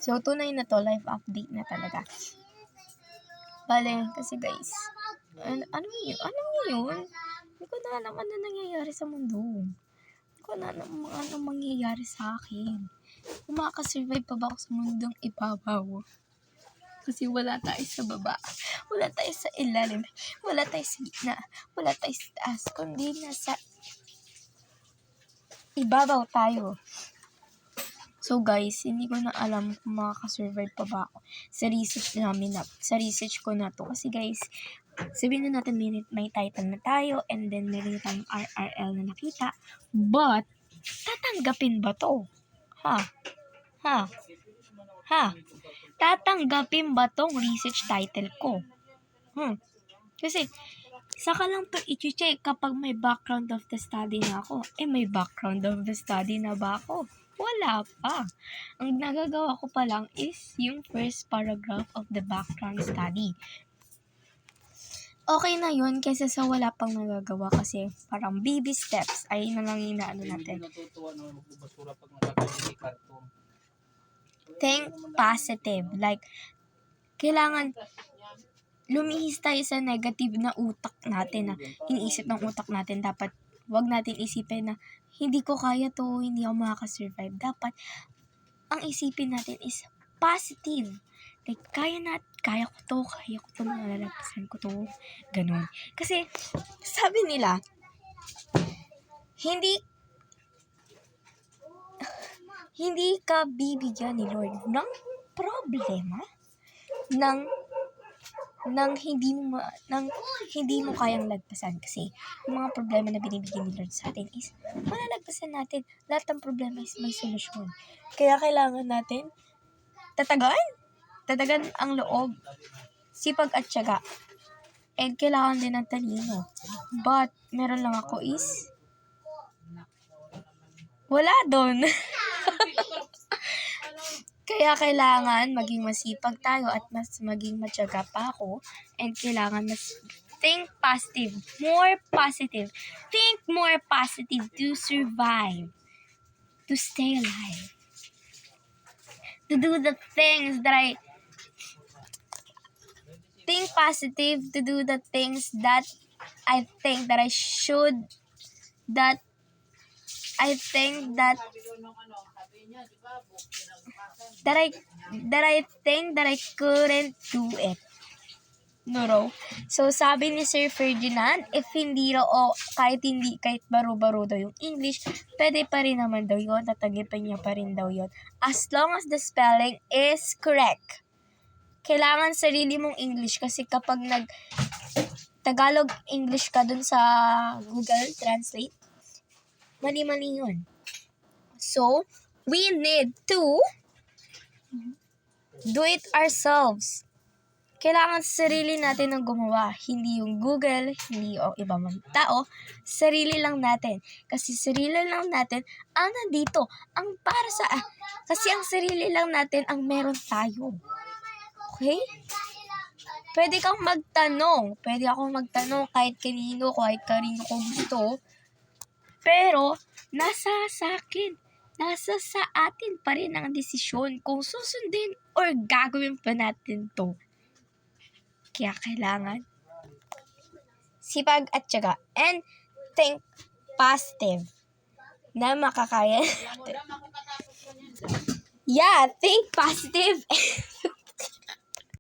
So, tunay na to, live update na talaga. Bale, kasi guys, ano yun? Hindi ko na alam ano nangyayari sa mundo. Hindi ko na alam ano mangyayari sa akin. Kung makakasurvive pa ba ako sa mundong ibabaw? Kasi wala tayo sa baba. Wala tayo sa ilalim. Wala tayo sa gitna. Wala tayo sa taas. Kundi nasa ibabaw tayo. So guys, hindi ko na alam kung makakasurvive pa ba ako sa research ko na to. Kasi guys, sabihin na natin may title na tayo and then meron tayong RRL na nakita. But, tatanggapin ba to? Ha? Tatanggapin ba tong research title ko? Kasi, saka lang to i-check kapag may background of the study na ako. May background of the study na ba ako? Wala pa. Ang nagagawa ko pa lang is yung first paragraph of the background study. Okay na yun kaysa sa wala pang nagagawa kasi parang baby steps ay na lang inaano natin. Think positive. Like, kailangan lumihis tayo sa negative na utak natin, na iniisip ng utak natin. Dapat wag natin isipin na hindi ko kaya to, hindi ako makakasurvive. Dapat ang isipin natin is positive. Like, kaya ko to, malalagpasan ko to. Ganun. Kasi, sabi nila, hindi ka bibigyan ni Lord ng problema nang hindi mo kayang lagpasan. Kasi yung mga problema na binibigyan ni Lord sa atin is malalagpasan natin. Lahat ng problema is may solusyon. Kaya kailangan natin tatagan ang loob, sipag at tiyaga. And kailangan din ng talino. But meron lang ako is wala doon. Kaya kailangan maging masipag tayo at mas maging matyaga pa ako. And kailangan mas think positive. More positive. Think more positive to survive. To stay alive. To do the things that think positive. To do the things that I think that I should. That I think that I couldn't do it. No. So, sabi ni Sir Ferdinand, if hindi raw, kahit baro-baro daw yung English, pwede pa rin naman daw yun, tatagipin niya pa rin daw yun. As long as the spelling is correct. Kailangan sarili mong English kasi kapag Tagalog English ka dun sa Google Translate, mali-mali yun. So, we need to do it ourselves. Kailangan sarili natin ang gumawa. Hindi yung Google, hindi o iba man tao. Sarili lang natin. Kasi sarili lang natin ang nandito. Ang para sa... kasi ang sarili lang natin ang meron tayo. Okay? Pwede kang magtanong. Pwede akong magtanong kahit kanino ko gusto. Pero, nasa sa akin. Nasa sa atin pa rin ang desisyon kung susundin or gagawin pa natin to. Kaya kailangan sipag at tiyaga and think positive na makakaya natin. Yeah, think positive